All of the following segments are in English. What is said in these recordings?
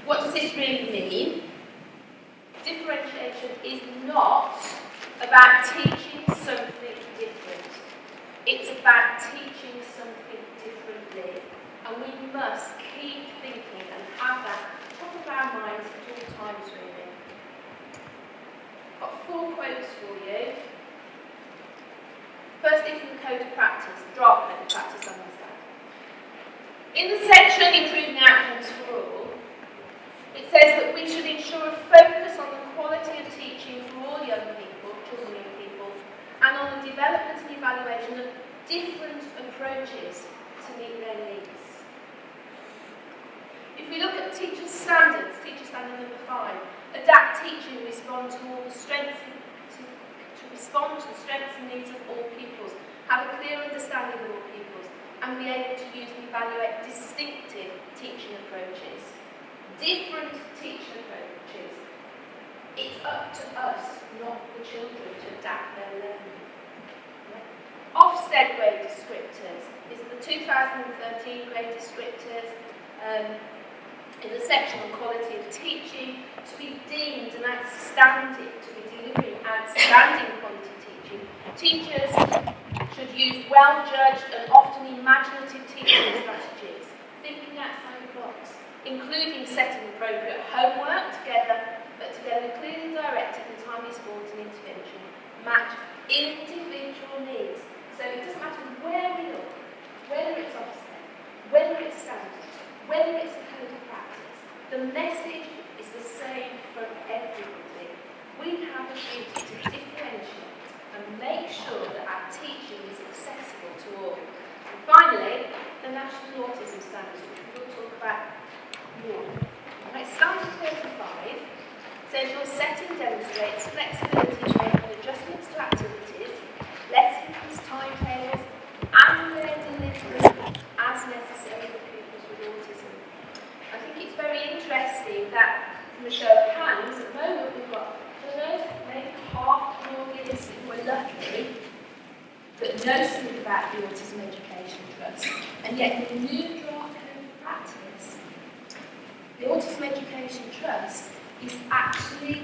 What does this really mean? Differentiation is not about teaching something different. It's about teaching something differently. And we must keep thinking and have that top of our minds at all times, really. I've got 4 quotes for you. Firstly, from the Code of Practice, draft Code of Practice, I understand. In the section Improving Outcomes for All, it says that we should ensure a focus on the quality of teaching for all young people, children and young people, and on the development and evaluation of different approaches to meet their needs. If we look at teacher standards, teacher standard number 5, adapt teaching to respond to all the strengths to respond to the strengths and needs of all pupils, have a clear understanding of all pupils, and be able to use and evaluate distinctive teaching approaches. Different teaching approaches. It's up to us, not the children, to adapt their learning. Ofsted grade descriptors is the 2013 grade descriptors in the section on quality of teaching to be deemed an outstanding, to be delivering outstanding quality teaching. Teachers should use well-judged and often imaginative teaching strategies, thinking outside the box, including setting appropriate homework together clearly directed and timely support and intervention, match individual needs. So it doesn't matter where we look, whether it's Ofsted, whether it's standards, whether it's a code of practice, the message is the same for everybody. We have a duty to differentiate and make sure that our teaching is accessible to all. And finally, the National Autism Standards, which we will talk about more. Right, standard 35 says your setting demonstrates flexibility to make adjustments to activities, lessons, timetables, and their delivery as necessary for pupils with autism. I think it's very interesting that, from a show of hands, at the moment we've got maybe half the audience, if we're lucky, that know something about the Autism Education Trust, and yet the new draft code of practice, the Autism Education Trust, is actually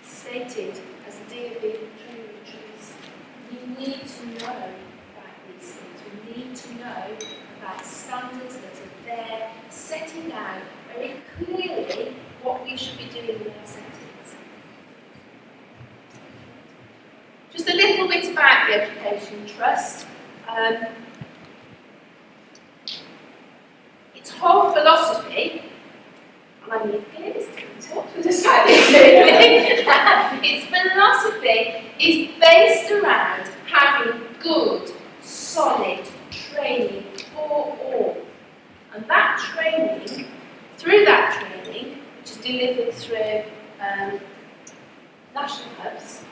stated as a DOB training trust. We need to know about these things. We need to know about standards that are there, setting out very clearly what we should be doing in our settings. Just a little bit about the Education Trust. Its whole philosophy, and I'm going to talk to this about this its philosophy is based around having good, solid training for all. And that training, through that training, which is delivered through national hubs,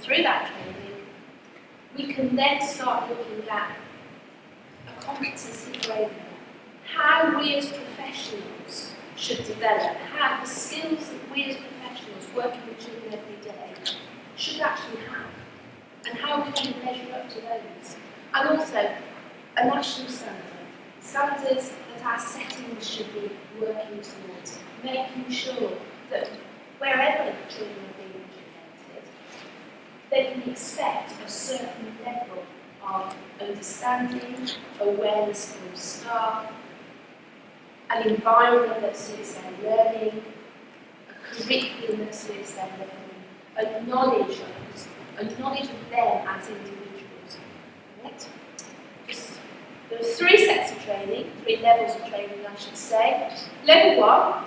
through that training, we can then start looking at a competency framework, how we as professionals should develop, how the skills that we as professionals working with children every day should actually have, and how we can measure up to those. And also, a national standard, standards that our settings should be working towards, making sure that wherever children are being educated, they can expect a certain level of understanding, awareness from staff, an environment that suits their learning, a curriculum that suits their learning, a knowledge of them as individuals. Right? There are 3 sets of training, 3 levels of training, I should say. Level 1,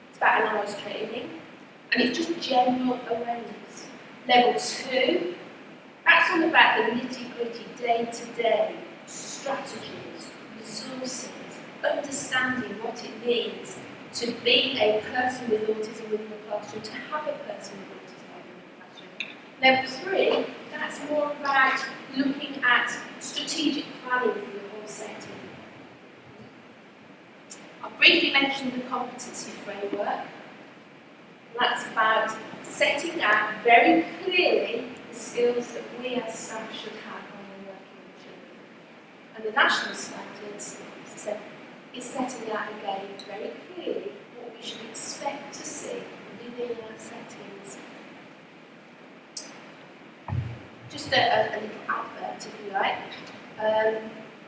it's about an hour's training, and it's just general awareness. Level 2, that's all about the nitty-gritty, day-to-day strategies, resources, understanding what it means to be a person with autism within the classroom, to have a person with autism within the classroom. Level 3, that's more about looking at strategic planning for the whole setting. I briefly mentioned the competency framework. That's about setting out very clearly the skills that we as staff should have when we're working with children. And the national standards, as I said, is setting out again very clearly what we should expect to see within our settings. Just a little advert, if you like,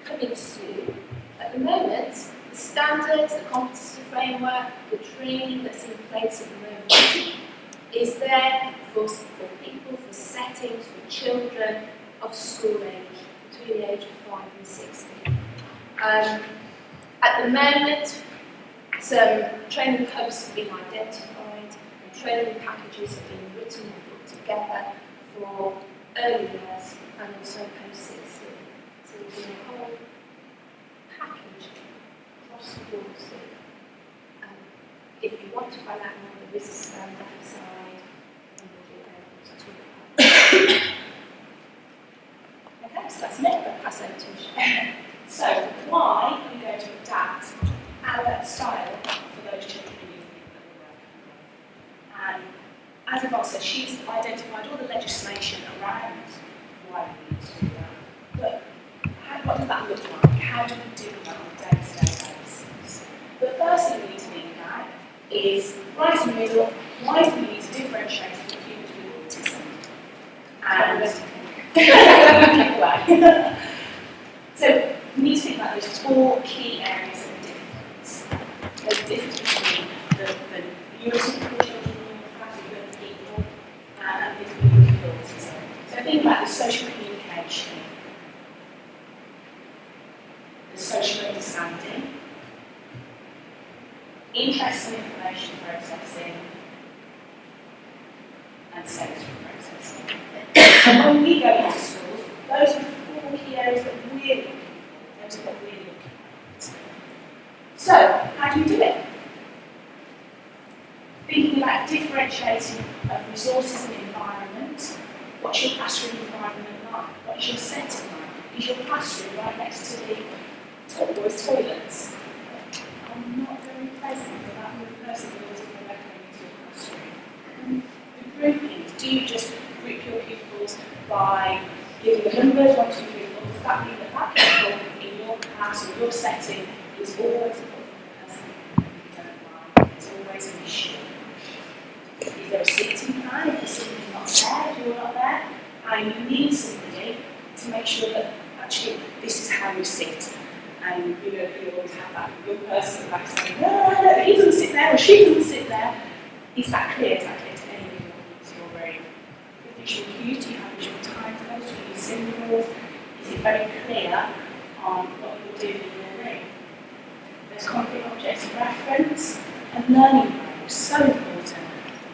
coming soon. At the moment, the standards, the competency framework, the training that's in place at the moment is there for people, for settings, for children of school age, between the age of 5 and 16. At the moment, some training hubs have been identified and training packages have been written and put together for early years and also post-16. So there's a whole package across the board. So, if you want to find out more, there is a stand outside and we'll be able to talk about it. Okay, so that's me. I'll pass over to Michelle. So, why are we going to adapt our style for those children and young people that we're working with? And as Yvonne said, she's identified all the legislation around why we need to do that. But what does that look like? How do we do that on a day-to-day basis? The first thing we need to think about is, right in the middle, why do we need to differentiate from humans with autism? And so we need to think about those four key areas of difference. There's the difference between the neurotypical children and young people and people with autism. So think about the social communication, the social understanding, interest in information processing, and sensory processing. And when we go into schools, those are four key areas that we're looking for. Those are what we're looking at. So, how do you do it? Thinking about differentiating of resources and environment. What's your classroom environment like? What is your setting like? Is your classroom right next to the boys' toilets? I'm not very pleasant for that one person who was going into your classroom. The groupings, do you just group your pupils by giving the numbers, 1, 2, 3, 4? Does that mean that pupil in your class or your setting is always a person you don't like? There's always an issue. Is there a seating plan if there's somebody not there, if you're not there? And you need somebody to make sure that actually this is how you sit. And you always have that young person back saying, no, he doesn't sit there or she doesn't sit there. Is that clear? Is that clear to anyone in your room? With visual cues, do you have visual timetables? Do you use symbols? Is it very clear on what you're doing in your room? There's concrete objects of reference and learning breaks, so important.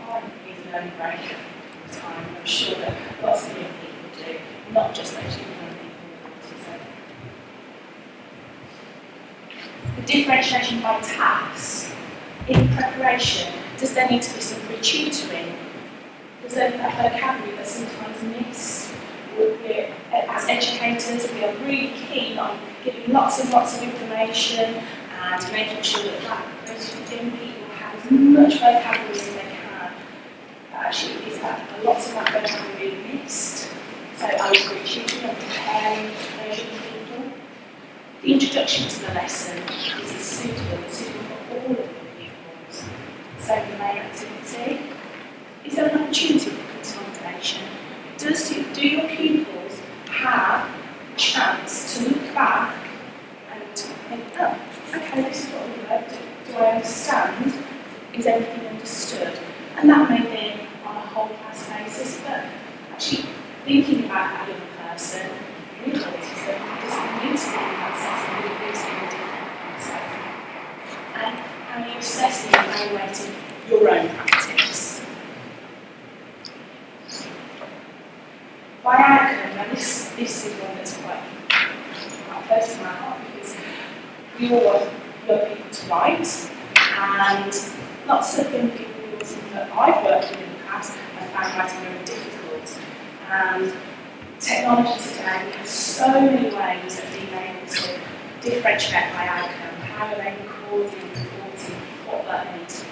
I use learning break all the time. I'm sure that lots of young people do, not just those young people with autism. The differentiation by tasks in preparation, does there need to be some re-tutoring? Is there a vocabulary that sometimes miss? As educators, we are really keen on giving lots and lots of information and making sure that those young people have as much vocabulary as they can. Actually, is that lots of that vocabulary missed? So I was re-tutoring and preparing those young people. The introduction to the lesson is suitable for all of the pupils. So the main activity, is there an opportunity for consolidation? Do your pupils have a chance to look back and think, oh, okay, this is what we learned. Do I understand? Is everything understood? And that may be on a whole class basis, but actually thinking about that young person with autism doesn't need to be in that setting, but it is in a different setting. And how are you assessing and evaluating your own practice? By outcome, now this is one that's quite close to my heart because we all want young people to write, and lots of young people with autism that I've worked with in the past have found writing very difficult. And technology today, we have so many ways of being able to differentiate by outcome. How are they recording, reporting, what that needs to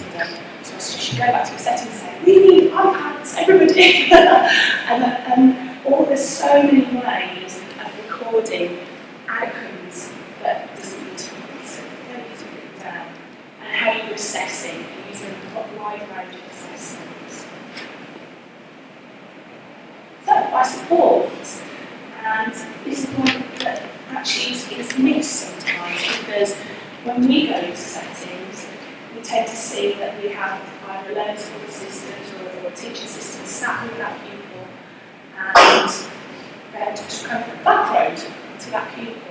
be done. So you should go back to your setting and say, we need iPads, everybody. There's so many ways of recording outcomes that doesn't need to be. wide range of assessments. So, by support, and this is one that actually is missed sometimes, because when we go into settings, we tend to see that we have either a learning support assistant or a teaching assistant sat with that pupil, and they're just kind of backroad to that pupil.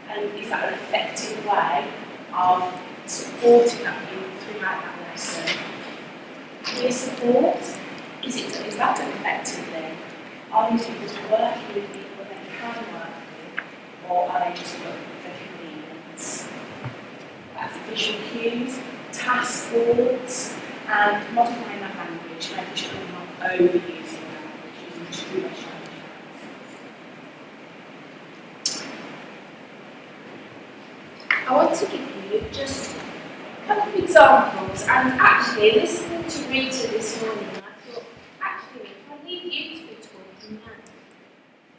And is that an effective way of supporting that pupil throughout that lesson? Peer support, is that done effectively? Are these people working with people that they can work with, or are they just working for convenience? That's visual cues, task boards, and modifying that language, making sure we're not overusing language, using too much language. I want to give you just a couple of examples, and actually listening to Rita this morning, I thought, actually, I need you to be talking now.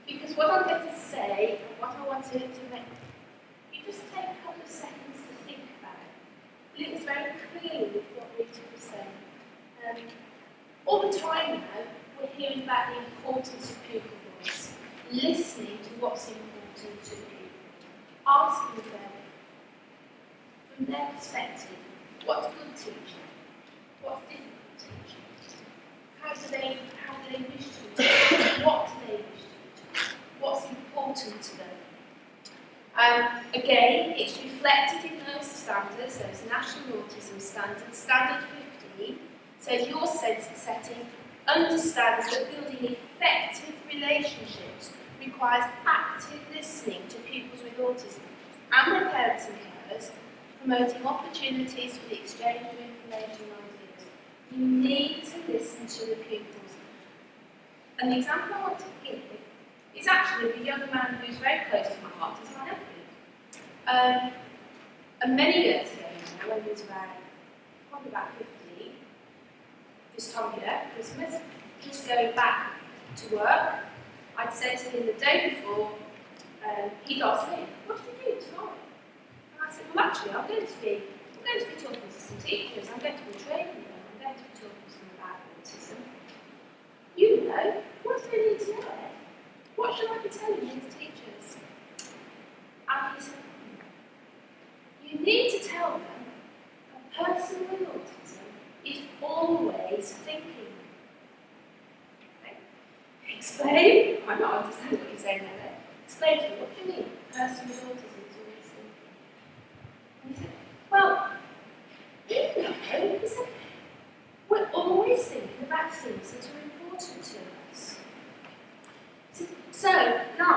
Because what I'm going to say, and what I want to make, you just take a couple of seconds to think about it. It was very clear with what Rita was saying. All the time now, we're hearing about the importance of pupil voice, listening to what's important to people, asking them, from their perspective, what's good teaching? What's difficult teaching? How do they wish to be taught? What do they wish to be taught? What's important to them? Again, it's reflected in those standards, those national autism standards. Standard 15 says your setting understands that building effective relationships requires active listening to pupils with autism and their parents and carers, promoting opportunities for the exchange of information and ideas. You need to listen to the pupils. And the example I want to give is actually of a young man who's very close to my heart, is my nephew. And many years ago now, when he was probably about 15, this time of year, Christmas, just going back to work, I'd said to him the day before, he'd asked me, what do you do tomorrow? I said, well, actually, I'm going to be talking to some teachers. I'm going to be training them. I'm going to be talking to them about autism. You know, what do they need to know? What should I be telling these teachers? And he said, you need to tell them a person with autism is always thinking. Okay? Explain. I might not understand what you're saying there. Explain to me, what do you mean, a person with autism? He said, well, you know, he said, we're always thinking about things that are important to us. He said, so, now,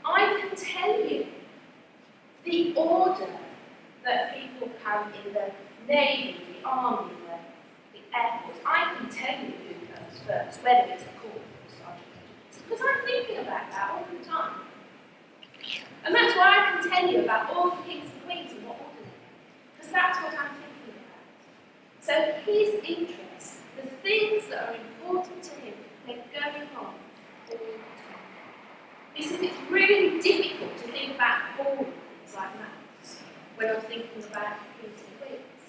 I can tell you the order that people come in the Navy, the Army, the Air Force. I can tell you who goes first, whether it's a corporal or sergeant. Because I'm thinking about that all the time. And that's why I can tell you about all the kings and queens and what order they go. Because that's what I'm thinking about. So his interests, the things that are important to him, they're going on all the time. He said it's really difficult to think about boring things like maths when I'm thinking about kings and queens.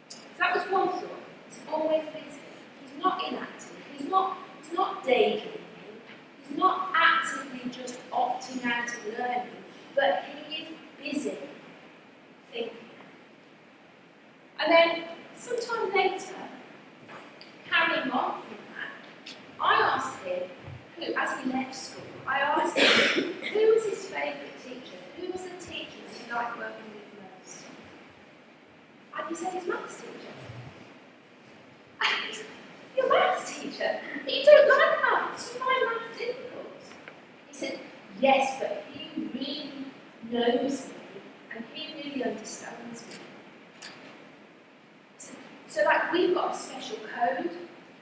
So that was one thought. He's always busy. He's not inactive. He's not daydreaming. He's not actively just opting out of learning, but he is busy thinking. And then, sometime later, carrying on from that, I asked him, as he left school, I asked him, who was his favourite teacher? Who was the teacher that he liked working with most? And he said his maths teacher. And he said, your maths teacher? You don't like maths, you find maths difficult. He said, yes, but he really knows me and he really understands me. So like we've got a special code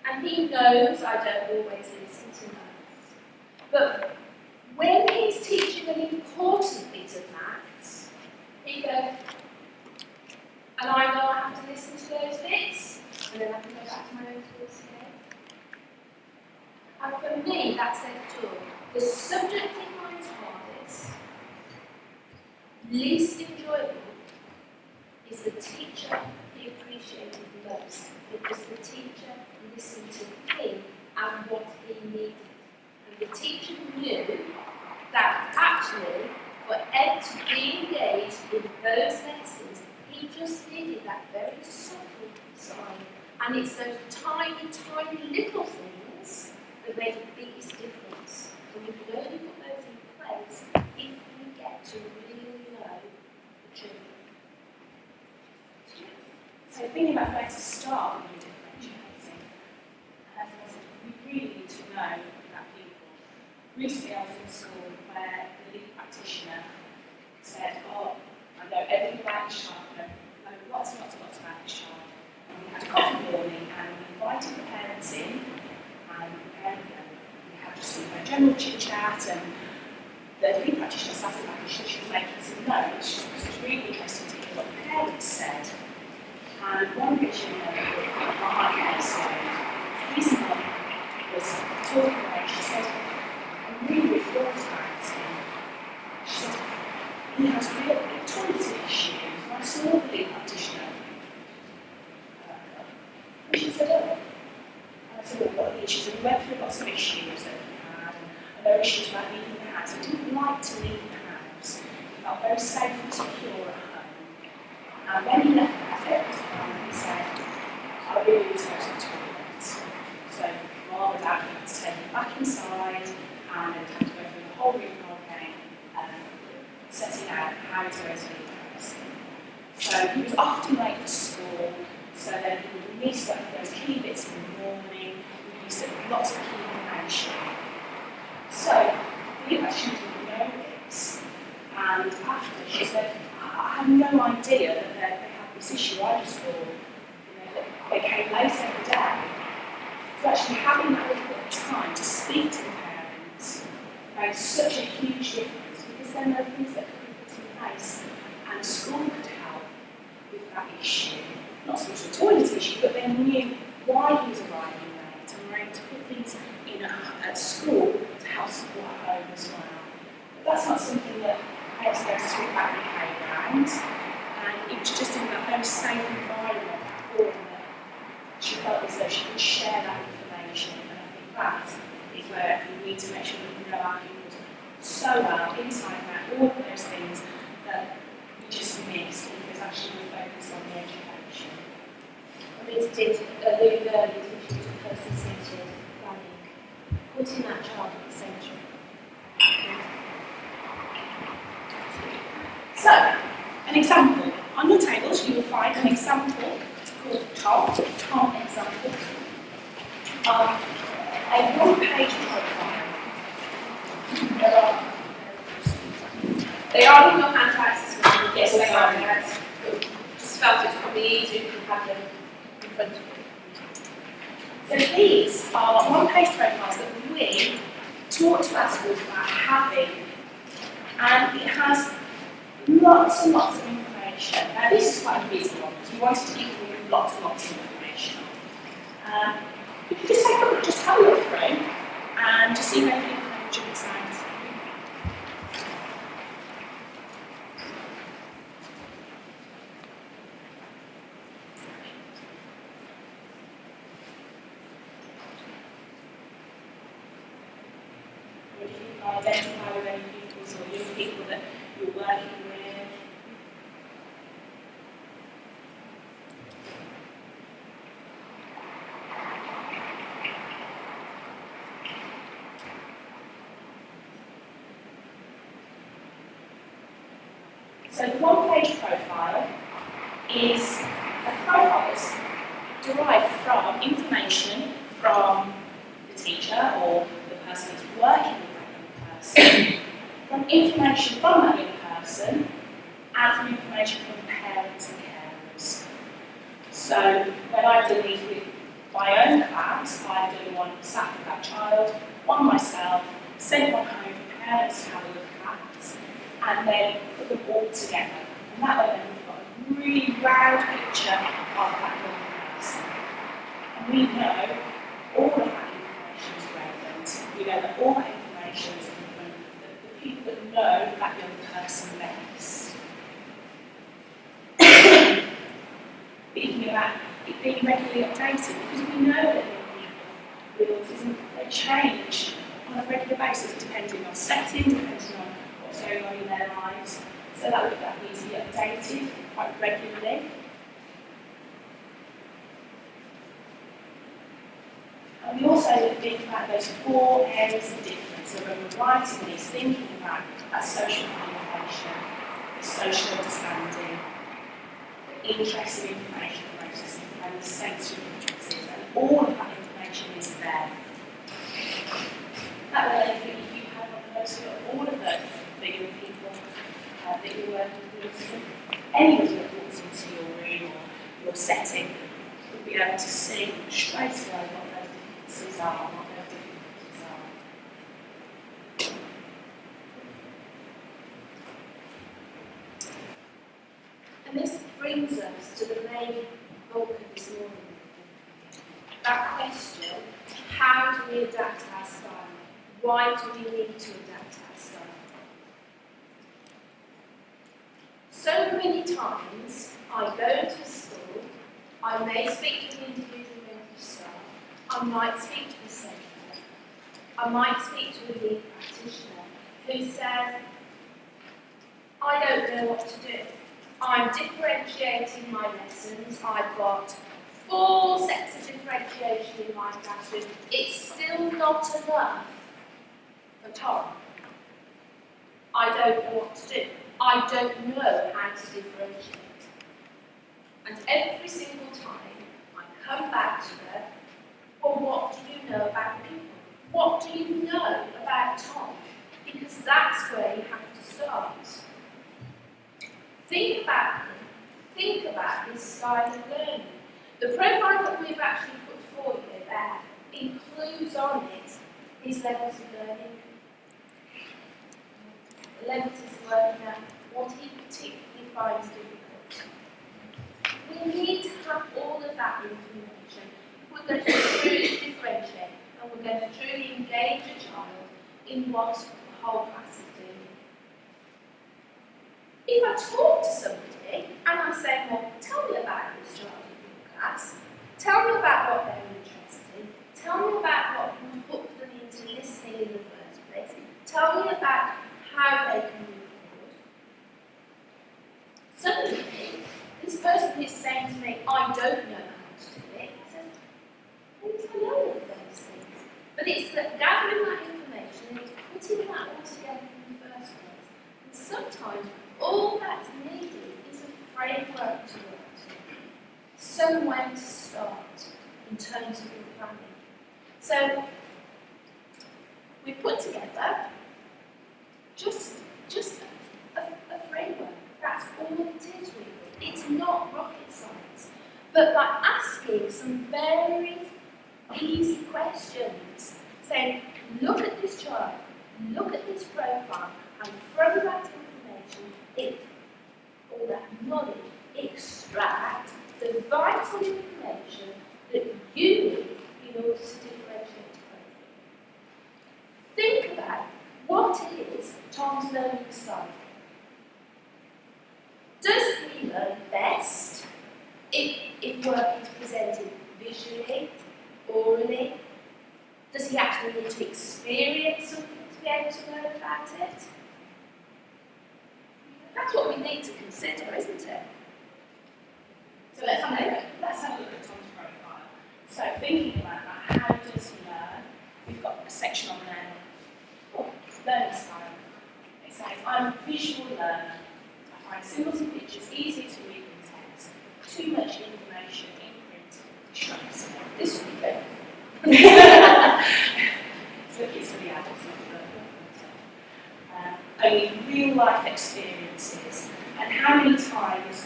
and he knows I don't always listen to maths. But when he's teaching an important bit of maths, he goes, and I know I have to listen to those bits, and then I can go back to my own thoughts again. And for me, that said it all. The subject he finds hardest, least enjoyable, is the teacher he appreciates and what he needed. And the teacher knew that actually for Ed to be engaged in those lessons, he just needed that very subtle sign. And it's those tiny, tiny little things that make the biggest difference. And we can only put those in place if we get to really know the children. So thinking about where to start when you're differentiating, as I said, we really need to know that people. Recently I was in a school where the lead practitioner said, oh, I know everything about this child, I know lots and lots and lots about this child. And we had a coffee morning and we invited the parents in and we had just a general chit chat, and the lead practitioner sat at the back and she was making some notes. It was really interesting to hear what the parents said. And one picture in my case, his mum was talking away. She said, I'm really thought about him. She said, he has real toilet issues. And I saw the lead practitioner. And she said, oh. And I said, well, what are the issues? And we went through lots of issues that he had. And there were issues about leaving the house. He didn't like to leave the house. He felt very safe and secure at home. And when he left the house, he said, I really need to go to the toilet. So Mum and Dad had to take him back inside, and they'd have to go through the whole rigmarole again, setting out how to go to the house. So he was often late for school, so then he would miss those key bits in the morning, we used lots of key information. So the actually didn't know this, and after she said, I had no idea that they had this issue. I just thought, that they came late every day. So actually having that little bit of time to speak to the parents made such a huge difference, because then there are things that could be put in place, and school could help with that issue. Not so much the toilet issue, but they knew why he was arriving late, and were able to put things in at school to help support at home as well. But that's not something that I was going to talk about in the playground, and it was just in that very safe environment for them that she felt as though she could share that information. And I think that is where we need to make sure that we know our pupils so well, inside and out, all of those things that we just missed, because actually we're focused on the education. I mean, it did allude earlier to person-centred planning, putting that child at the centre. So, an example. On your tables you will find an example called Tom example of a one-page profile. They are in your handouts as well. Yes, they are. Yes. Just felt it was probably easier if you had them in front of you. So these are one-page profiles that we talk to our schools about having, and it has lots and lots of information. Now this is quite a busy one because we wanted to give you lots and lots of information. You can just take a look, just have a look through and just see if anything jumps out. Or if you can identify with any pupils or young people that you're working with. So the one-page profile is a profile that's derived from information from the teacher or the person who's working with that young person, from information from that young person, and from information from parents and carers. So when I've done these with my own class, I've done one sat with that child, one myself, sent one home for parents to have a look at, and then put them all together. And that way then we've got a really round picture of that young person. And we know all of that information is relevant. We know that all that information is from the people that know that young person best. Thinking about it being regularly updated, because we know that young people with autism, they change on a regular basis depending on setting, depending on what's going on in their lives. So that needs to be updated quite regularly. And we also think about those 4 areas of difference. So when we're writing these, thinking about that social communication, the social understanding, the interest in information processing, and the sensory differences, and all of that information is there. That way, if you have most of all of those for young people that you're working with, anybody that walks into your room or your setting will be able to see straight away what those differences are, what those difficulties are. And this brings us to the main bulk of this morning. That question, how do we adapt our style? Why do we need to adapt our style? So many times I go into a school, I may speak to an individual member of staff, I might speak to the secretary, I might speak to a lead practitioner who says, I don't know what to do. I'm differentiating my lessons, I've got 4 sets of differentiation in my classroom, it's still not enough for Tom. I don't know what to do. I don't know how to differentiate. And every single time I come back to her, well, what do you know about people? What do you know about Tom? Because that's where you have to start. Think about him. Think about his style of learning. The profile that we've actually put forward here there includes on it his levels of learning. The levels is working out what he particularly finds difficult. We need to have all of that information. We're going to truly differentiate and we're going to truly engage a child in what the whole class is doing. If I talk to somebody and I say, well, tell me about this child in your class, tell me about what they're interested in, tell me about what hooked them into listening in the first place, tell me about how they can move forward. Suddenly, this person is saying to me, I don't know how to do it. I said, well, I know all of those things. But it's that gathering that information and it's putting that all together in the first place. And sometimes all that's needed is a framework to work to. Somewhere to start in terms of your planning. So we've put together just a framework. That's all it is really. It's not rocket science. But by asking some very easy questions, saying, look at this child, look at this profile, and from that information, all that knowledge, extract the vital information that you need in order to differentiate appropriately. Think about what is Tom's learning style. Does he learn best if work is presented visually, orally? Does he actually need to experience something to be able to learn about it? That's what we need to consider, isn't it? So let's have a look at Tom's profile. So thinking about that, how does he learn? We've got a section on there. Learning style. It says, I'm a visual learner. I find symbols and pictures easier to read than text. Too much information in print distracts me. This would be good. So it's for the adults, not the only real life experiences. And how many times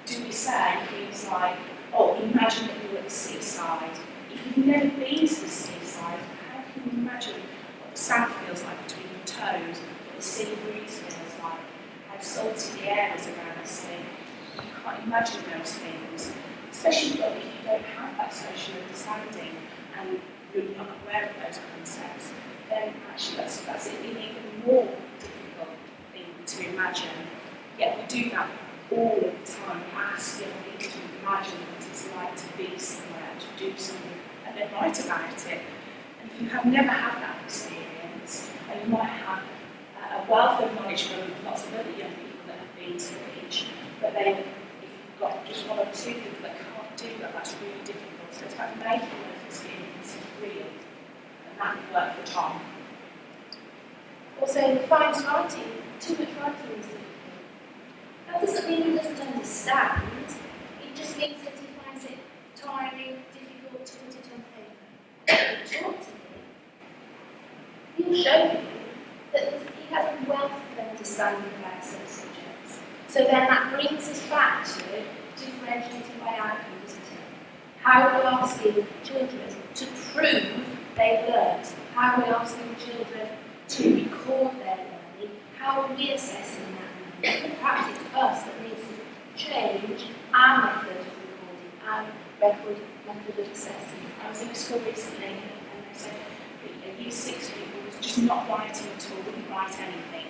do we say things like, oh, imagine that you're at the seaside. If you've never been to the seaside, how can you imagine what the sand feels like between your toes, what the sea breeze feels like, how salty the air is around the sea? You can't imagine those things, especially if you don't have that social understanding and you're not aware of those concepts. Then actually that's an even more difficult thing to imagine. Yet we do that all of the time. We ask young people to imagine what it's like to be somewhere, to do something, and then write about it. And if you have never had that experience, and you might have a wealth of knowledge from lots of other young people that have been to reach, but then if you've got just one or two people that can't do that, that's really difficult. So it's about making those experiences real, and that would work for Tom. Also, finds writing, too much writing is difficult. That doesn't mean he doesn't understand, it just means that he finds it tiring, difficult to put it on paper. If you talk to him, he'll show you that he has a wealth of understanding about certain subjects. So then that brings us back to differentiating by outcome, doesn't it? How we're asking children to prove they've learned, how we're asking children to record their learning, how are we assessing that learning? Perhaps it's us that needs to change our method of recording, our method of assessing. I was in a school recently and they said that a year 6 pupil was just not writing at all, wouldn't write anything.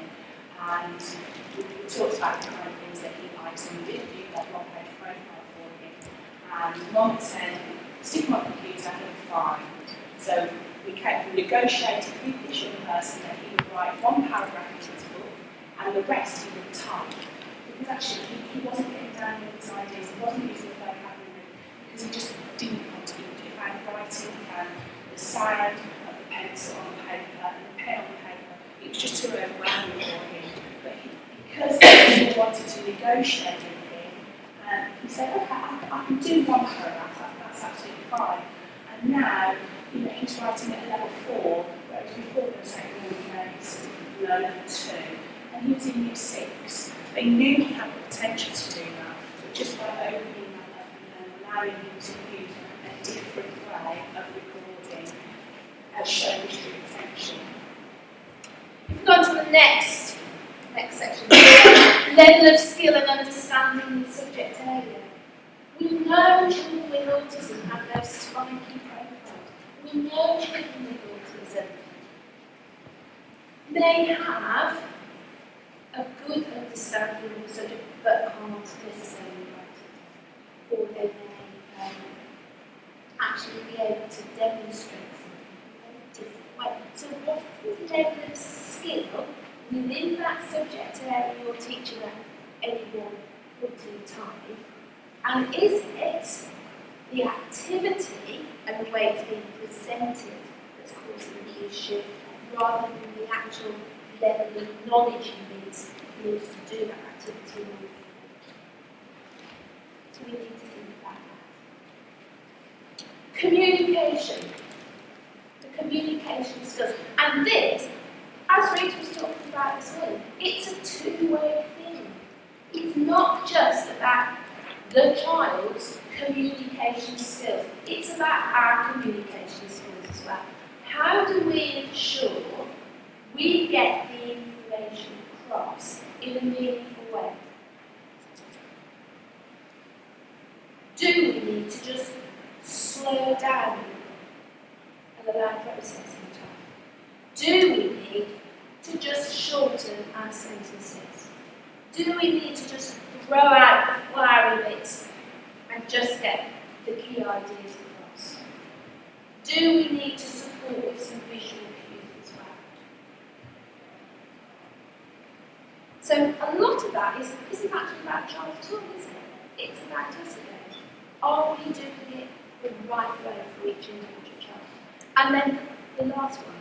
And we talked about the kind of things that he likes, and we did do that one-page profile for him. And Mum said, stick my computer and it'll be fine. So we negotiated with this young person that he would write one paragraph into his book and the rest he would type. Because actually he wasn't getting down with his ideas, he wasn't using the vocabulary because he just didn't want to. He found writing, he found the sound of the pencil on the paper and the pen on the paper. It was just too overwhelming for him. But because he wanted to negotiate with him, he said, okay, I can do one paragraph, that's absolutely fine. And now, he's writing at level 4, whereas before they were saying, he's level 2, and he was in year 6. They knew he had the potential to do that, but just by opening that up and allowing him to use a different way of recording has shown his true potential. If we go on to the next section, level of skill and understanding in the subject area. We know children with autism have those spiky profiles. We know children with autism may have a good understanding of the subject but can't necessarily write it. Or they may actually be able to demonstrate something in a different way. So what is the level of skill within that subject area you're teaching at any one point in time? And is it the activity and the way it's being presented that's causing the issue, rather than the actual level of knowledge you need to do that activity? So we need to think about that. Communication. The communication skills. And this, as Rita was talking about this morning, it's a two-way thing. It's not just about the child's communication skills. It's about our communication skills as well. How do we ensure we get the information across in a meaningful way? Do we need to just slow down and allow processing time? Do we need to just shorten our sentences? Do we need to just throw out the flowery bits and just get the key ideas across? Do we need to support with some visual cues as well? So a lot of that isn't actually about child at all, is it? It's about us again. Are we doing it the right way for each individual child? And then the last one,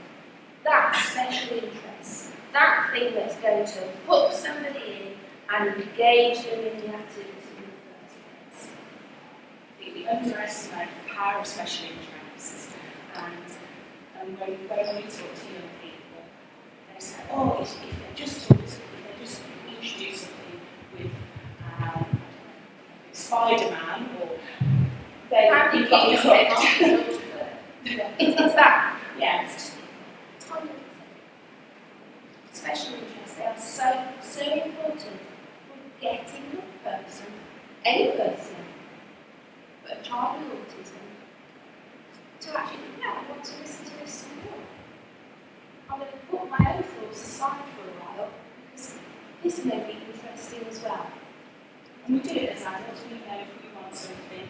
that special interest, that thing that's going to hook somebody in and engage them in the activity in the first place. We underestimate the power of special interests, and when we talk to young people, they say, oh, if they just introduce something with Spider-Man, or then you've got the hook. It's that. Yeah. It's just tiny thing. Special interests, they are so important. Getting the person, any person, but a child with autism, to actually, I want to listen to this some more. I'm going to put my own thoughts aside for a while, because this may be interesting as well. And we do it as adults, we know if we want something,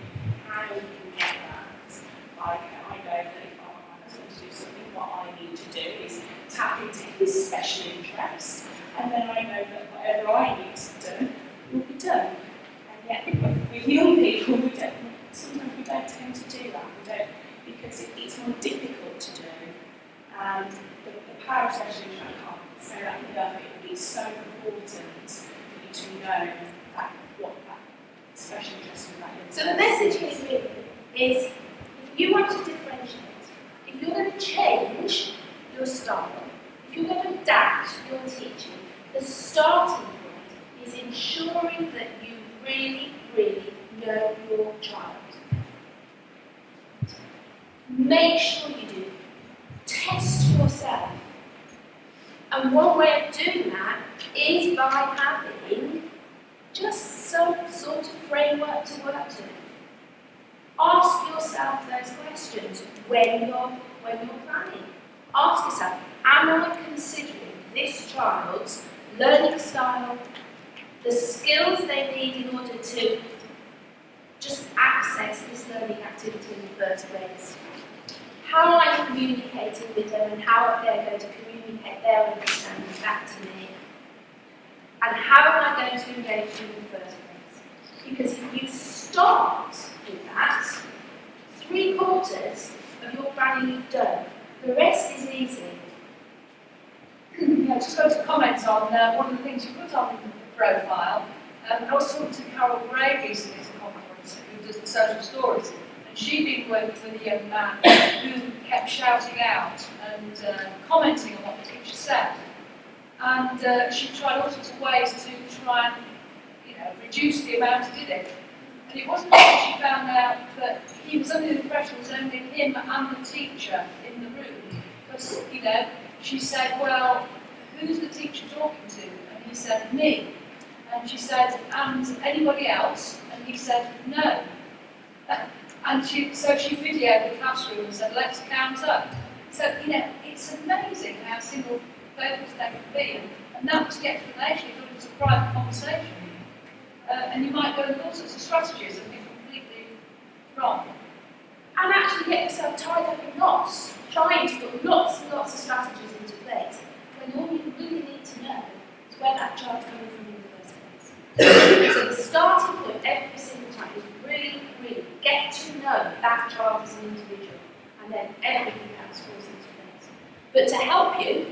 how we can get that. Like, I know that if I want to do something his special interest, and then I know that whatever I need done will be done. And yet, with young people, sometimes we don't tend to do that. We don't, because it's more difficult to do. And the power of special interest, I can't say that enough. It would be so important for you to know what that special interest is like. So the message here really is, if you want to differentiate, if you're going to change your style, if you're going to adapt your teaching, the starting point is ensuring that you really, really know your child. Make sure you do. Test yourself. And one way of doing that is by having just some sort of framework to work to. Ask yourself those questions when you're planning. Ask yourself, am I considering this child's learning style, the skills they need in order to just access this learning activity in the first place? How am I communicating with them, and how are they going to communicate their understanding back to me? And how am I going to engage them in the first place? Because if you start with that, 3/4 of your planning is done. The rest is easy. Yeah, I just want to comment on one of the things you put on the profile. I was talking to Carol Gray recently at a conference who does the social stories, and she'd been working with a young man who kept shouting out and commenting on what the teacher said. And she tried all sorts of ways to try and reduce the amount he did it. And it wasn't until she found out that he was under the impression it was only him and the teacher in the room. Because, she said, well, who's the teacher talking to? And he said, me. And she said, and anybody else? And he said, no. And so she videoed the classroom and said, let's count up. So, it's amazing how single-focused they can be. And that was the explanation. He thought it was a private conversation. And you might go with all sorts of strategies and be completely wrong. And actually get yourself tied up in knots, trying to put lots and lots of strategies into place, when all you really need to know is where that child's coming from in the first place. So the starting point every single time is really, really get to know that child as an individual, and then everything else falls into place. But to help you,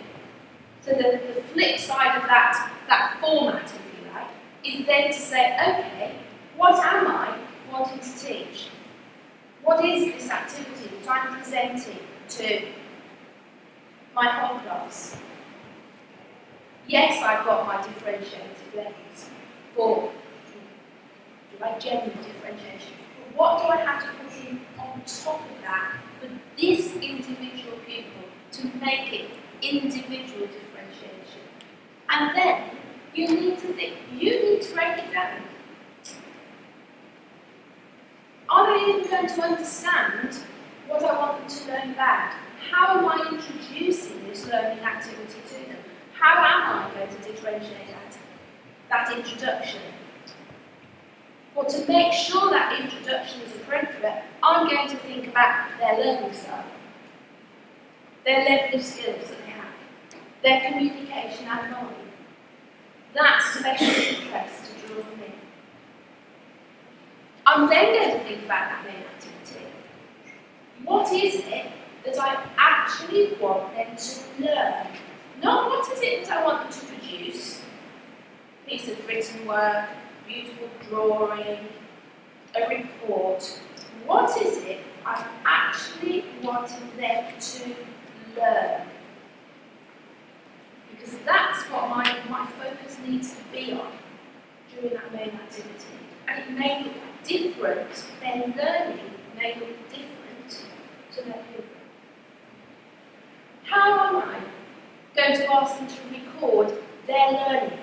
so the flip side of that format, if you like, is then to say, okay, what am I wanting to teach? What is this activity that I'm presenting to my whole class? Yes, I've got my differentiated levels for my general differentiation. But what do I have to put in on top of that for this individual pupil to make it individual differentiation? And then you need to break it down. Are they even going to understand what I want them to learn back? How am I introducing this learning activity to them? How am I going to differentiate that introduction? Or to make sure that introduction is appropriate, I'm going to think about their learning style, their level of skills that they have, their communication and knowledge. That special interest to draw them in. I'm then going to think about that main activity. What is it that I actually want them to learn? Not what is it that I want them to produce, a piece of written work, beautiful drawing, a report. What is it I'm actually wanting them to learn? Because that's what my focus needs to be on during that main activity. And it may look different, their learning may look different to their pupil. How am I going to ask them to record their learning?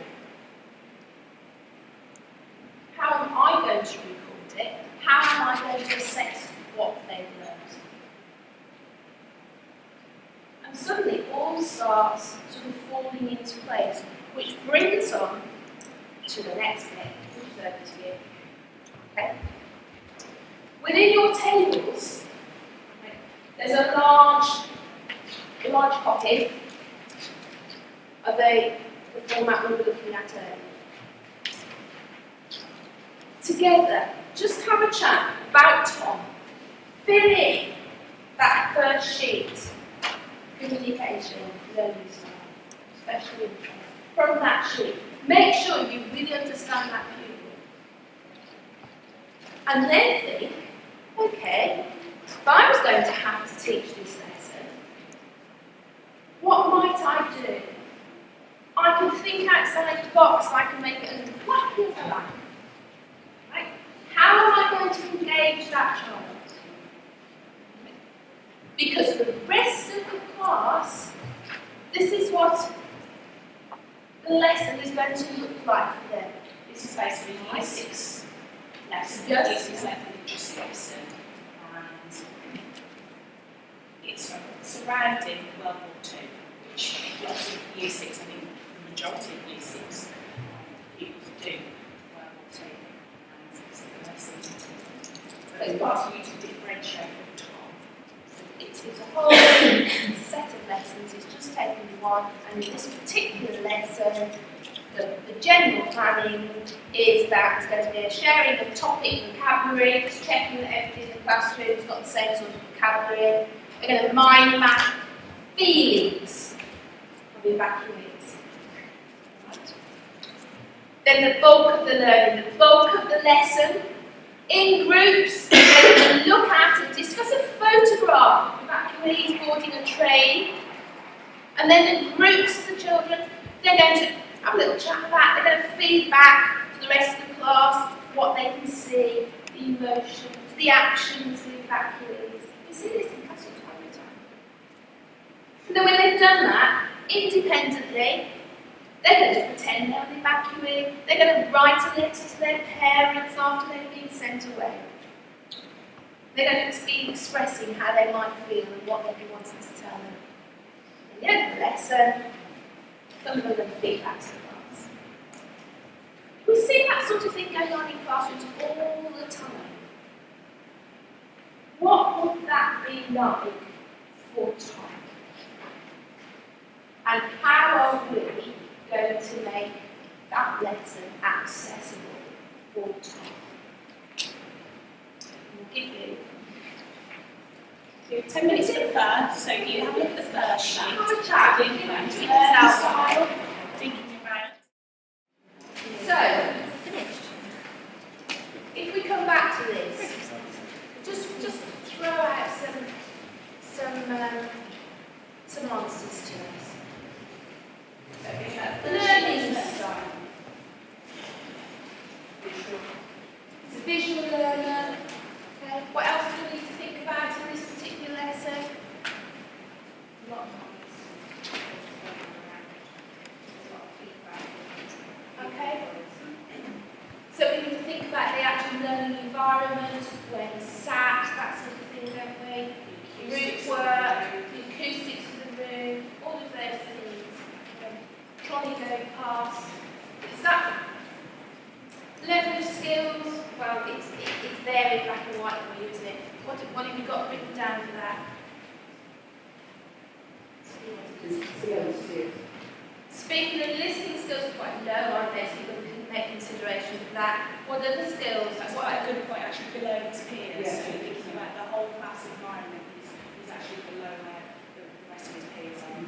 How am I going to record it? How am I going to assess what they've learned? And suddenly it all starts sort of falling into place, which brings on to the next bit, which is over to you. Okay? Within your tables, there's a large copy the format we were looking at earlier. Together, just have a chat about Tom. Fill in that first sheet. Communication, learning style, special interest. From that sheet, make sure you really understand that pupil. And then think, okay, if I was going to have to teach this lesson, what might I do? I can think outside the box, I can make it as wacky as I like. Right? How am I going to engage that child? Because for the rest of the class, this is what the lesson is going to look like for them. This is basically Year 6 lesson. Yes. It's exactly just lesson. And it's surrounding World War II, which lots of Year 6, I think the majority of Year 6 pupils do World War II. And it's the lesson. But it's part of you to differentiate from Tom. So it's a whole set of lessons, it's just taken one, and in this particular lesson, the general planning is that there's going to be a sharing of topic vocabulary, just checking that everybody in the classroom's got the same sort of vocabulary. We're going to mind map feelings of evacuees. Right. Then the bulk of the learning, the bulk of the lesson, in groups, we're going to look at and discuss a photograph of evacuees boarding a train, and then the groups of the children, they're going to have a little chat about, they're going to feed back to the rest of the class what they can see, the emotions, the actions of the evacuees. You see this in classroom time and time. And then when they've done that, independently, they're going to pretend they're an evacuee, they're going to write a letter to their parents after they've been sent away. They're going to be expressing how they might feel and what they'd be wanting to tell them. At the end of the lesson, some of them are going to feed back to the class. We see that sort of thing going on in classrooms all the time. What would that be like for Tom? And how are we going to make that lesson accessible for Tom? We'll give you 10 minutes at first, so you have a look at the first sheet. have a chat. Thinking about style, thinking about. So, finished. If we come back to this, just throw out some answers to us. Learning style. It's a visual learner. Okay. What else do we need to think about in this particular lesson? A lot of noise. A lot of feedback. Okay. So we need to think about the actual learning environment, where he sat, that sort of thing, don't we? Group work, the acoustics of the room, all of those things. Trolley going past. Is that level of skills? Well, it's there in black and white for you, isn't it? What have you got written down for that? Speaking and listening skills are quite low, aren't they? So you've got to make consideration of that. What are the skills? That's quite a good point, actually, below his peers. Yeah. So thinking about the whole class environment is actually below where the rest of his peers are.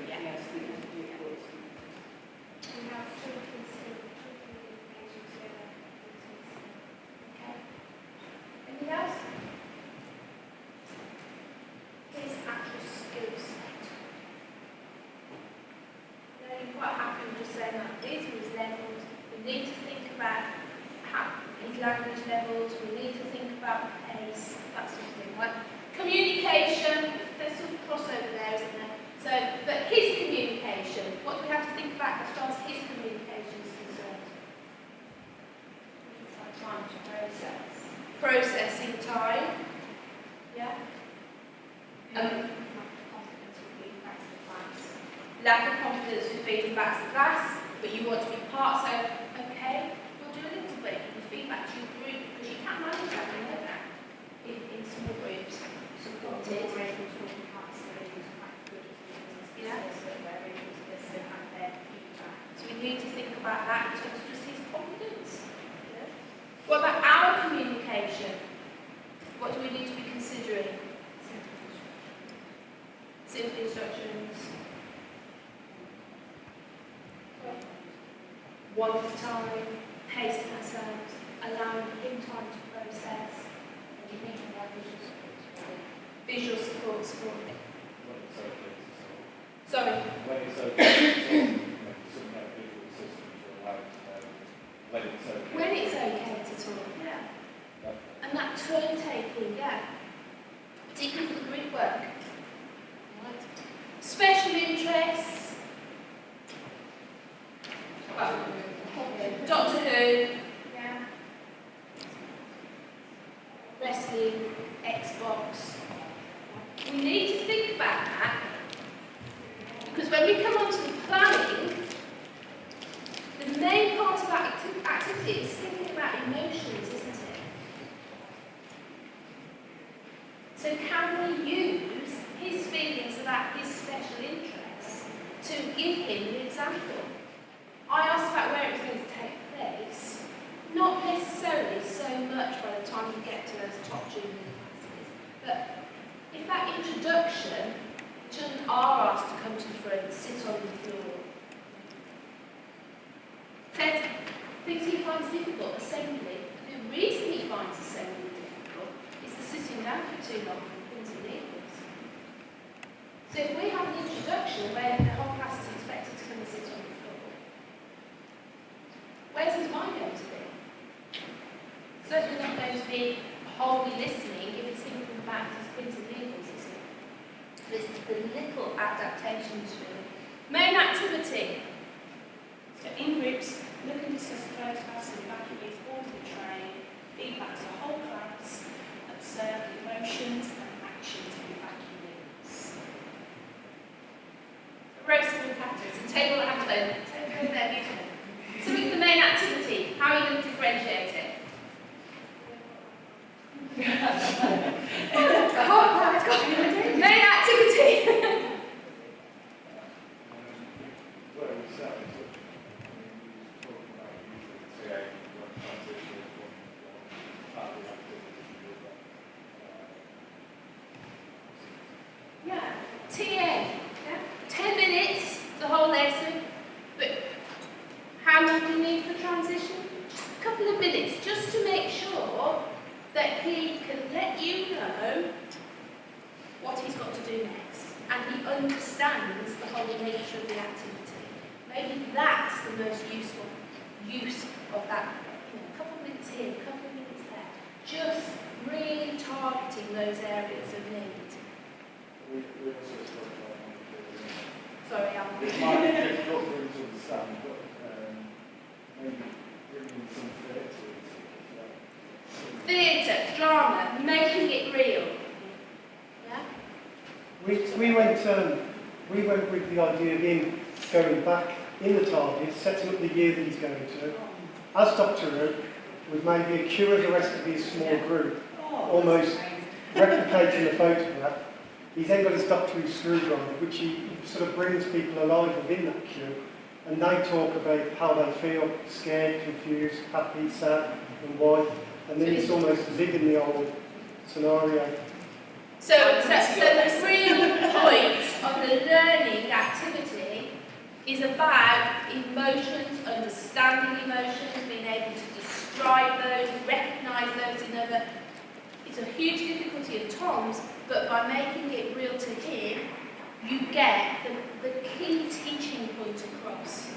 Yeah. We have children skills, children together. Okay. Anything else? His actual skill set. No, you're quite happy with just saying that these are his levels. We need to think about his language levels. We need to think about pace, that sort of thing. Right? Communication. There's some crossover there, isn't there? So, but his communication, what do we have to think about as far as his communication is concerned? Time to process. Processing time. Yeah. Lack of confidence with feeding back to the class, but you want to be part, so, okay, we'll do a little bit of feedback to your group, because you can't manage that, you know that, in small groups, supported. Yeah. about that in terms of just his confidence. Yeah. What about our communication? What do we need to be considering? Simple instructions. One at a time, pacing ourselves, allowing him time to process. Do you think about visual support? Visual support. When it's okay to solve. Sorry. When it's okay to solve, some kind of visual systems are allowed to know when it's okay. When it's okay to talk, yeah. Okay. And that turn taking, yeah. Particularly for the group work. Right. Special interests. Well, Doctor Who, yeah. Wrestling, Xbox. We need to think about that, because when we come on to the planning, the main part of that activity is thinking about emotions, isn't it? So can we use his feelings about his special interests to give him the example? I asked about where it was going to take place, not necessarily so much by the time you get to those top junior classes, but if that introduction, children are asked to come to the front, sit on the floor, said things he finds difficult, assembly. The reason he finds assembly difficult is the sitting down for too long and pins and needles. So if we have an introduction where the whole class is expected to come and sit on the floor, where's his mind going to be? Certainly not going to be wholly listening if he's thinking about his pins and needles, is it? There's the little adaptations really. Main activity. So in groups, look and discuss the photographs and evacuate all the train, feedback to the whole class, observe the emotions and actions of evacuees. Roast and factors, and table and phone. Table there, you can. So with the main activity, how are you going to differentiate it? Main activity. Where we sat, we talked about using TA, work transition, one part of the activity, Yeah, TA. Yeah. 10 minutes, the whole lesson. But how long do you need for transition? Just a couple of minutes, just to make sure that he can let you know what he's got to do next. And he understands the whole nature of the activity. Maybe that's the most useful use of that. You know, a couple of minutes here, a couple of minutes there. Just really targeting those areas of need. we also spoke about one Sorry, Alan. it might be difficult for him to understand, but maybe bringing some theatre into it. Theatre, drama, making it real. Yeah? We went with the idea of him going back in the target, setting up the year that he's going to. As Dr. Rook, with maybe a cue of the rest of his small group, almost replicating the photograph. He's then got his Doctor Who screwdriver, which he sort of brings people alive within that queue, and they talk about how they feel, scared, confused, happy, sad, and why. And then it's almost living the old scenario. So the real point of the learning activity is about emotions, understanding emotions, being able to describe those, recognise those in other. It's a huge difficulty of Tom's, but by making it real to him, you get the key teaching point across.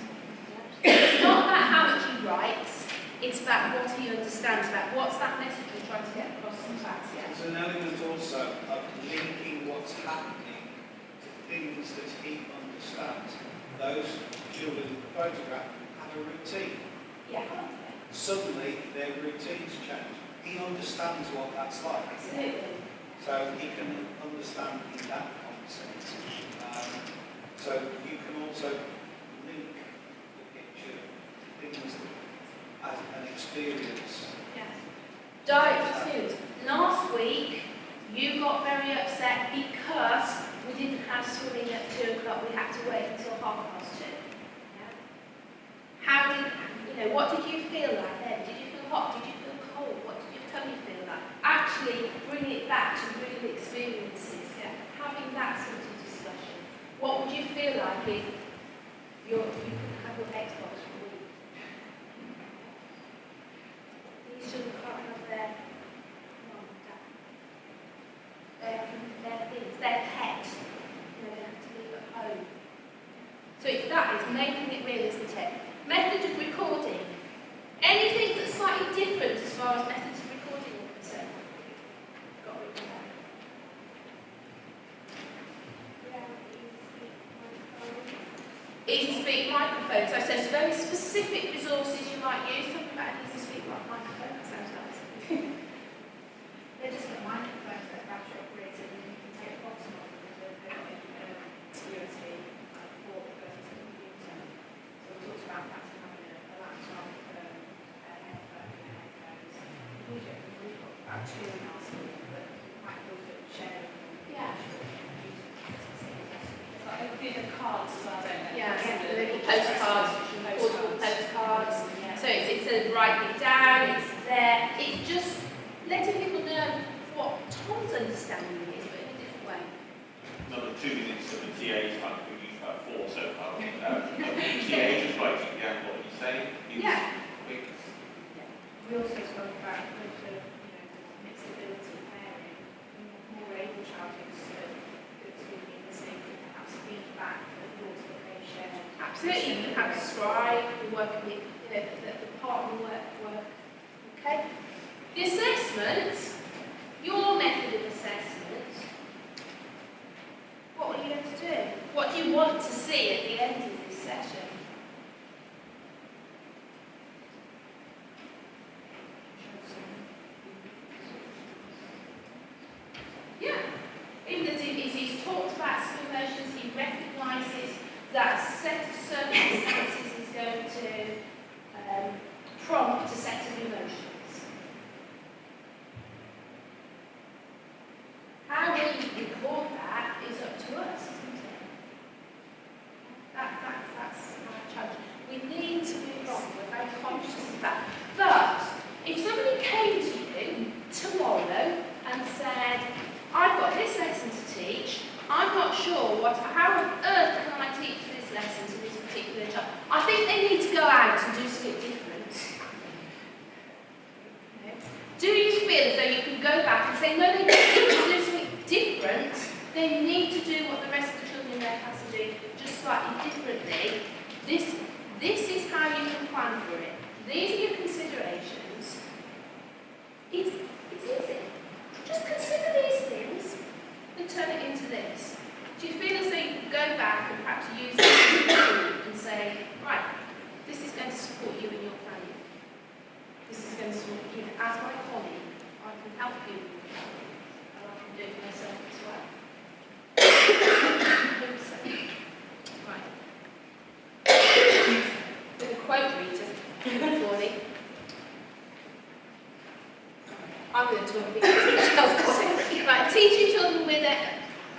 It's not about how much he writes, it's about what he understands, about what's that message we're trying to get across to the class. Yeah. There's an element also of linking what's happening to things that he understands. Those children in the photograph have a routine. Yeah. Suddenly their routines change. He understands what that's like. Absolutely. So he can understand in that context. So you can also link the picture to things as an experience. Yes. Diet food. Last week, you got very upset because we didn't have swimming at 2 o'clock. We had to wait until 2:30. Yeah? actually real experiences, having that sort of discussion. What would you feel like if you could have your Xbox for a week? These children can't have their mum and dad. Their things, their pet. They have to leave at home. So it's making it real, isn't it? Method of recording. Anything that's slightly different as far as methods of recording are concerned. Got it there. Easy speak microphone. So there's very specific resources you might use. Talking about an easy speak microphone, that sounds nice. They're just got microphones that are battery operated, and you can take a box on them with a USB port that goes into the computer. So we talked about perhaps having a laptop, a headphone, and headphones. We've got about 2 in our school, but we might build it and share it. Yeah. Like bigger cards as well, don't they? Yeah, little postcards, portable postcards. Yeah. So it's instead of writing it down, it's there. It's just letting people know what Tom's understanding is, but in a different way. Another 2 minutes of the TA is kind of, we've used about 4 so far. The TA just writing down what he's saying. Yeah. Quick. We also spoke about the mixed ability pairing, more able child who's speaking, listening, perhaps feedback, the thoughts that they share. Absolutely, you can have Scribe, you work with the partner work. Okay. The assessment, your method of assessment, what are you going to do? What do you want to see at the end of this session? Yeah. Even as he's talked about some emotions, he recognises that a set of circumstances is going to prompt a set of emotions. How we record that is up to us, isn't it? That's our challenge. We need to move on. We're very conscious of that. But if somebody came to you tomorrow and said, I've got this lesson to teach, I'm not sure how on earth can I teach this lesson to this particular child? I think they need to go out and do something different. Okay. Do you feel as though you can go back and say, no, they need to do something different, they need to do what the rest of the children in their class are doing, just slightly differently. This is how you can plan for it. These are your considerations. It's easy. Just consider these things and turn it into this. Do you feel as though you can go back and perhaps use this and say, right, this is going to support you in your planning. This is going to support you as my colleague. I can help you with your planning. And I can do it myself as well. Right. With a quote reader, morning. I'm going to talk because Michelle's got it. Right, teaching children with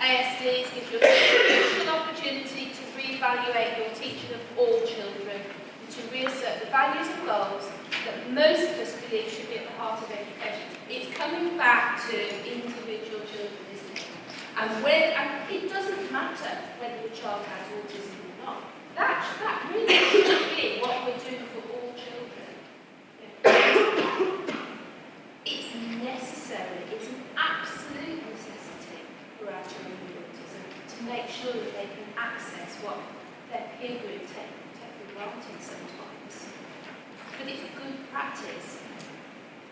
ASDs gives you a crucial opportunity to reevaluate your teaching of all children and to reassert the values and goals that most of us believe should be at the heart of education. It's coming back to individual children, isn't it? And it doesn't matter whether the child has autism or not. That really should be what we're doing for all children. It's necessary, it's an absolute necessity for our children with autism to make sure that they can access what their peer group take for granted sometimes. But it's good practice.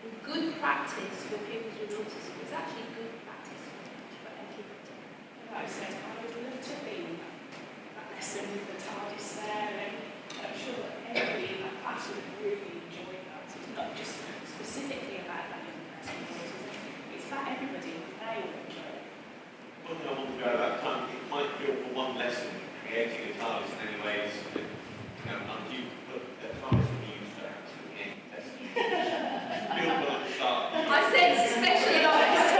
And good practice for pupils with autism is actually good practice for everybody. Like I said, I would love to be that lesson with the TARDIS there, and I'm sure that everybody in that class would really enjoy that. It's not just specifically about that young person with autism, it's about everybody, they all enjoy it. One thing I want to go about time, it might feel for one lesson, creating a TARDIS in any way is, undue, but the TARDIS can be used for absolutely any lesson. Feel when I start. I said specialised.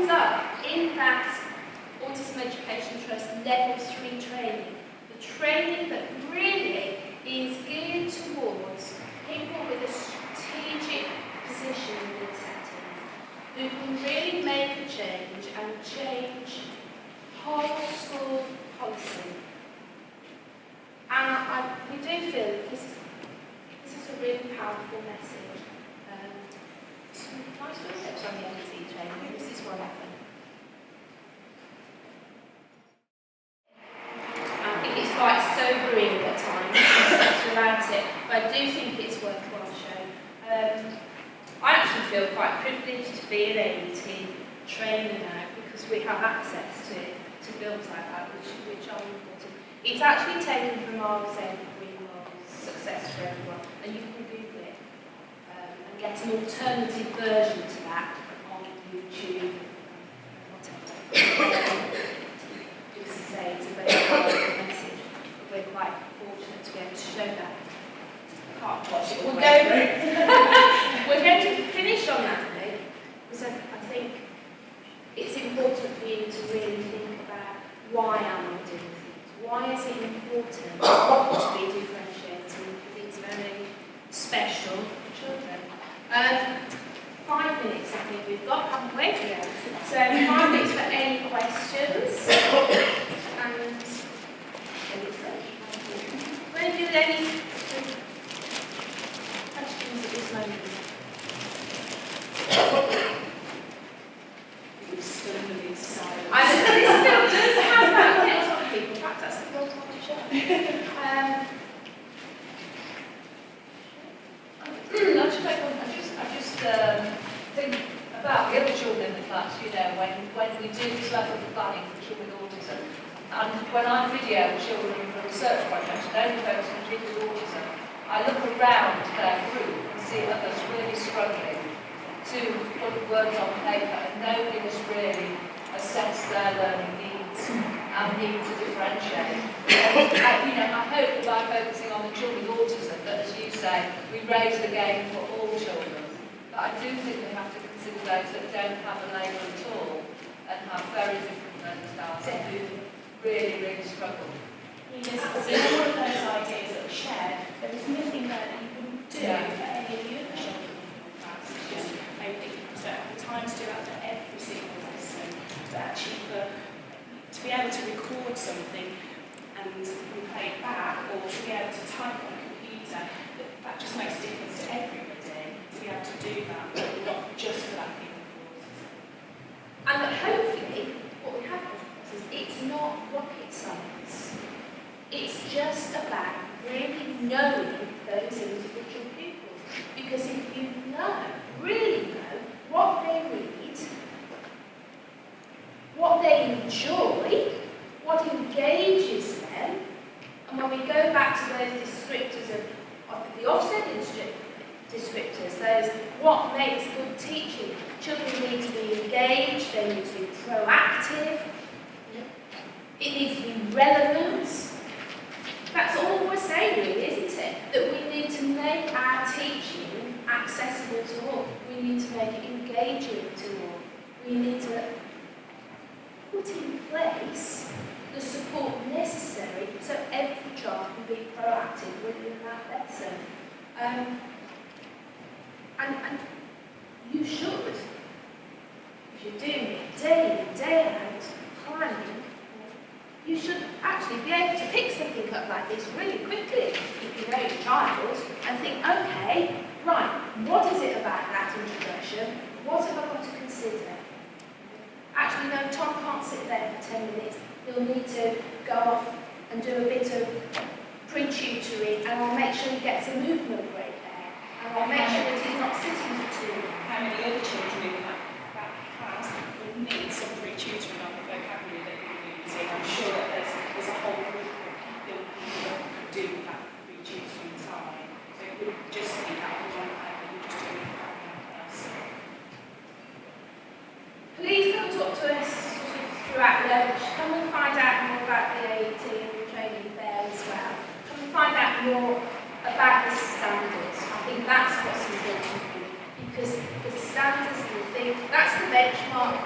comes up in that Autism Education Trust Level 3 training. The training that really is geared towards people with a strategic position within settings, who can really make a change and change whole school policy. And we do feel that this is a really powerful message. Some nice research on the ASD training. This is one of them. I think it's quite sobering at times about it, but I do think it's worthwhile showing. I actually feel quite privileged to be an AET trainer now because we have access to films like that, which are important. It's actually taken from our Success for Everyone, and you can Google it and get an alternative version to that on YouTube, whatever. Just to say, it's a very powerful message, but we're quite fortunate to be able to show that. Can't watch it all the way through. We're going to finish on that note, because I think it's important for you to really think about why am I doing things? Why is it important to be differentiating? It's very special for children. 5 minutes I think we've got, haven't we? Yeah. So 5 minutes for any questions. And will you do any questions at this moment? I know this film does have that effect on people. Perhaps that's the film I want to show. I just think about the other children in the class, you know, when we do this level of planning for children with autism, and when I video children for research projects, and only focus on children with autism, I look around their group and see others really struggling to put words on paper, and nobody has really assessed their learning needs and need to differentiate. And, I hope that by focusing on the children with autism, that, as you say, we raise the game for all children. But I do think we have to consider those that don't have a label at all and have very different learning styles and who really, really struggle. Yes, so all of those ideas that were shared, there was nothing there that you wouldn't do for any of the other children in the class. It's just maybe to have the time to do that for every single lesson, but actually to be able to record something and play it back, or to be able to type on a computer, that just makes a difference to everybody, to be able to do that, not just for that people course. And that hopefully, what we have is it's not rocket science. It's just about really knowing those individual pupils. Because if you really know what they need, what they enjoy, what engages them, and when we go back to those descriptors of the Ofsted descriptors, those what makes good teaching, children need to be engaged, they need to be proactive, it needs to be relevant. That's all we're saying really, isn't it? That we need to make our teaching accessible to all. We need to make it engaging to all. We need to put in place the support necessary so every child can be proactive within that lesson. And you should, if you're doing it day in, day out, planning, you should actually be able to pick something up like this really quickly if you know your child and think, okay, right, what is it about that introduction? What have I got to consider? Actually, no, Tom can't sit there for 10 minutes. He'll need to go off and do a bit of pre-tutoring, and I'll make sure he gets a movement break there. And I'll make sure that he's not sitting for too long. How many other children in that class would need some pre-tutoring on the vocabulary that you're using? I'm sure that there's a whole group of young people that could do that pre-tutoring time. So it would just be that one thing that you're just doing for that person. Please come talk to us throughout lunch. Come and find out more about the AET and the training there as well. Come and find out more about the standards. I think that's what's important for you, because the standards think that's the benchmark,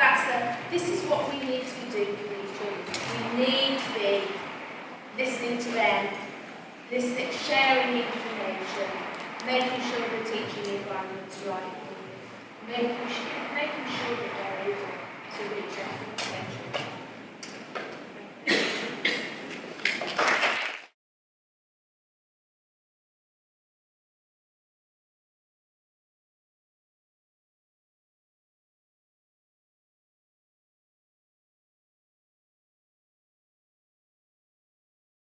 this is what we need to be doing for these children. We need to be listening to them, listening, sharing information, making sure the teaching environment's right for you, making sure that they're able